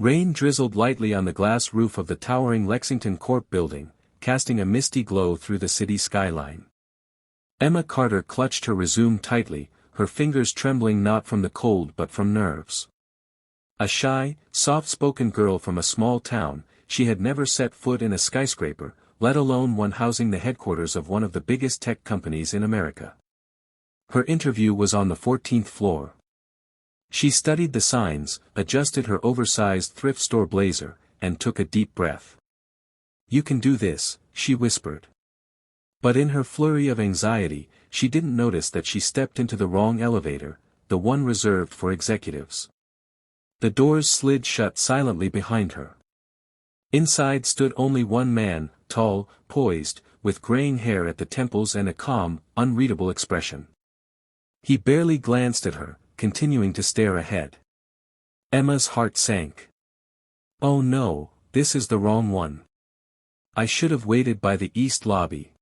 Rain drizzled lightly on the glass roof of the towering Lexington Court building, casting a misty glow through the city skyline. Emma Carter clutched her resume tightly, her fingers trembling not from the cold but from nerves. A shy, soft-spoken girl from a small town, she had never set foot in a skyscraper, let alone one housing the headquarters of one of the biggest tech companies in America. Her interview was on the 14th floor. She studied the signs, adjusted her oversized thrift store blazer, and took a deep breath. "You can do this," she whispered. But in her flurry of anxiety, she didn't notice that she stepped into the wrong elevator, the one reserved for executives. The doors slid shut silently behind her. Inside stood only one man, tall, poised, with graying hair at the temples and a calm, unreadable expression. He barely glanced at her, continuing to stare ahead. Emma's heart sank. "Oh no, this is the wrong one. I should have waited by the east lobby."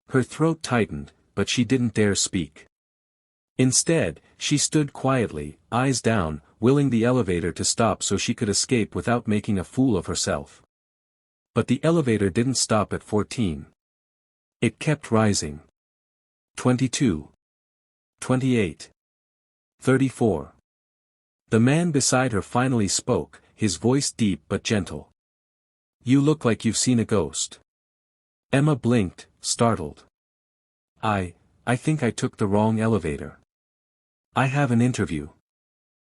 Her throat tightened, but she didn't dare speak. Instead, she stood quietly, eyes down, willing the elevator to stop so she could escape without making a fool of herself. But the elevator didn't stop at 14. It kept rising. 22. 28. 34. The man beside her finally spoke, his voice deep but gentle. "You look like you've seen a ghost." Emma blinked, startled. I think I took the wrong elevator. I have an interview.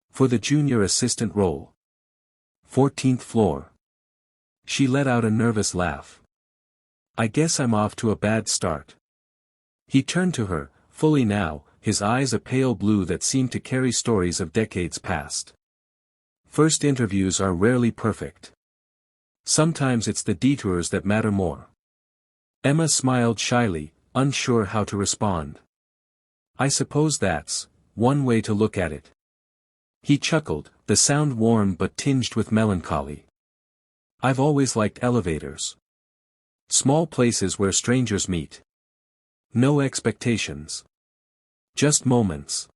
For the junior assistant role. 14th floor." She let out a nervous laugh. "I guess I'm off to a bad start." He turned to her, fully now, his eyes a pale blue that seemed to carry stories of decades past. "First interviews are rarely perfect. Sometimes it's the detours that matter more." Emma smiled shyly, unsure how to respond. "I suppose that's one way to look at it." He chuckled, the sound warm but tinged with melancholy. "I've always liked elevators. Small places where strangers meet. No expectations. Just moments."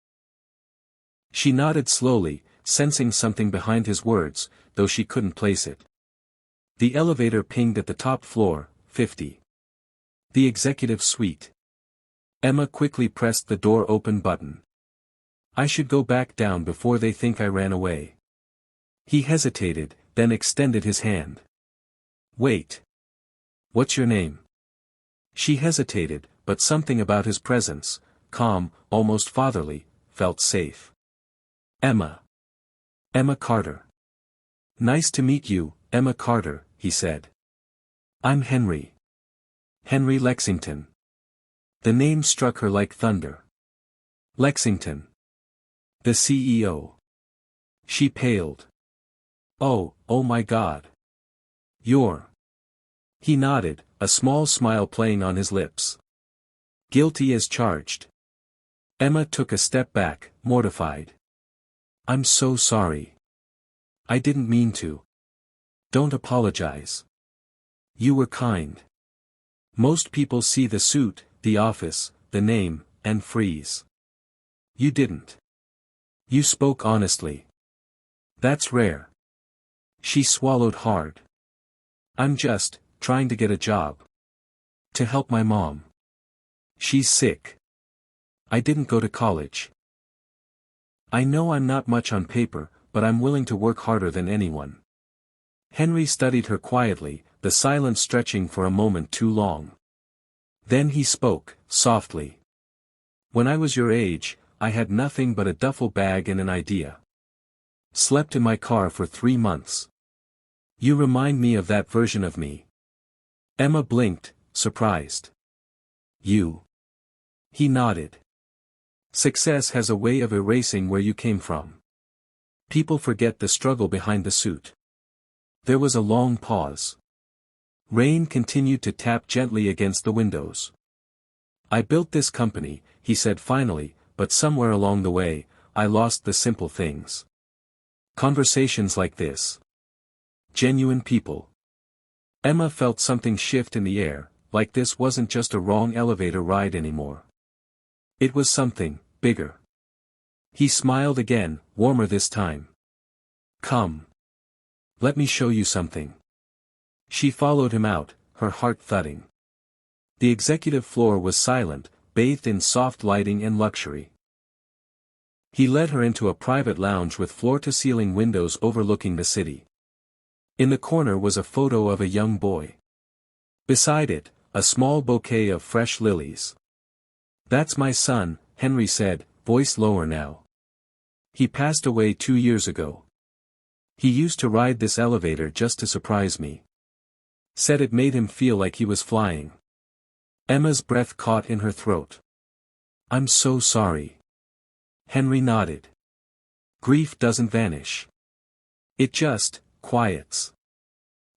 She nodded slowly, sensing something behind his words, though she couldn't place it. The elevator pinged at the top floor, 50. The executive suite. Emma quickly pressed the door open button. "I should go back down before they think I ran away." He hesitated, then extended his hand. "Wait. What's your name?" She hesitated, but something about his presence, calm, almost fatherly, felt safe. "Emma. Emma Carter." "Nice to meet you, Emma Carter," he said. "I'm Henry. Henry Lexington." The name struck her like thunder. Lexington. The CEO. She paled. Oh my God. You're." He nodded, a small smile playing on his lips. "Guilty as charged." Emma took a step back, mortified. "I'm so sorry. I didn't mean to." "Don't apologize. You were kind. Most people see the suit, the office, the name, and freeze. You didn't. You spoke honestly. That's rare." She swallowed hard. "I'm just trying to get a job. To help my mom. She's sick. I didn't go to college. I know I'm not much on paper, but I'm willing to work harder than anyone." Henry studied her quietly, the silence stretching for a moment too long. Then he spoke, softly. "When I was your age, I had nothing but a duffel bag and an idea. Slept in my car for 3 months. You remind me of that version of me." Emma blinked, surprised. "You?" He nodded. "Success has a way of erasing where you came from. People forget the struggle behind the suit." There was a long pause. Rain continued to tap gently against the windows. "I built this company," he said finally, "but somewhere along the way, I lost the simple things. Conversations like this. Genuine people." Emma felt something shift in the air, like this wasn't just a wrong elevator ride anymore. It was something bigger. He smiled again, warmer this time. "Come. Let me show you something. She followed him out, her heart thudding. The executive floor was silent, bathed in soft lighting and luxury. He led her into a private lounge with floor-to-ceiling windows overlooking the city. In the corner was a photo of a young boy. Beside it, a small bouquet of fresh lilies. "That's my son," Henry said, voice lower now. "He passed away 2 years ago. He used to ride this elevator just to surprise me. Said it made him feel like he was flying." Emma's breath caught in her throat. "I'm so sorry." Henry nodded. "Grief doesn't vanish. It just quiets.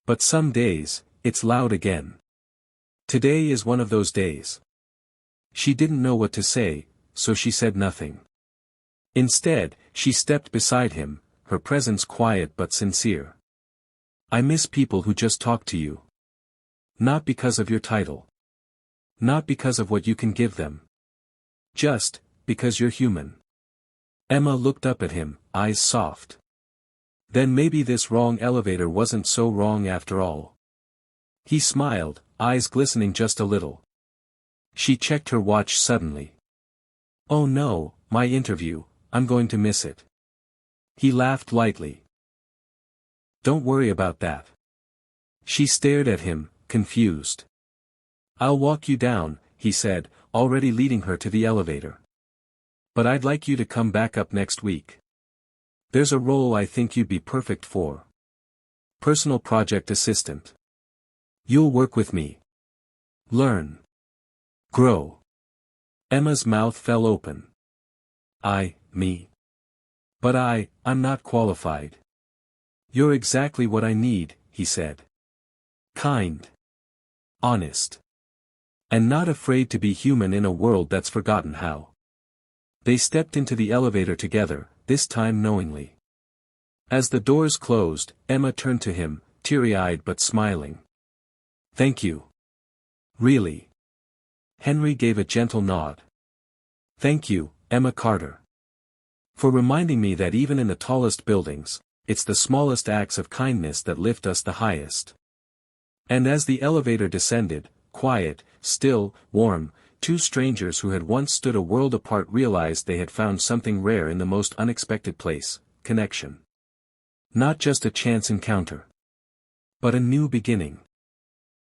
But some days, it's loud again. Today is one of those days." She didn't know what to say, so she said nothing. Instead, she stepped beside him, her presence quiet but sincere. "I miss people who just talk to you. Not because of your title. Not because of what you can give them. Just, because you're human." Emma looked up at him, eyes soft. Then maybe this wrong elevator wasn't so wrong after all. He smiled, eyes glistening just a little. She checked her watch suddenly. "Oh no, my interview, I'm going to miss it." He laughed lightly. "Don't worry about that." She stared at him, confused. "I'll walk you down," he said, already leading her to the elevator. "But I'd like you to come back up next week. There's a role I think you'd be perfect for. Personal project assistant. You'll work with me. Learn. Grow." Emma's mouth fell open. Me. But I'm not qualified." "You're exactly what I need," he said. "Kind. Honest. And not afraid to be human in a world that's forgotten how." They stepped into the elevator together, this time knowingly. As the doors closed, Emma turned to him, teary-eyed but smiling. "Thank you. Really." Henry gave a gentle nod. "Thank you, Emma Carter. For reminding me that even in the tallest buildings, it's the smallest acts of kindness that lift us the highest." And as the elevator descended, quiet, still, warm, two strangers who had once stood a world apart realized they had found something rare in the most unexpected place: connection. Not just a chance encounter, but a new beginning.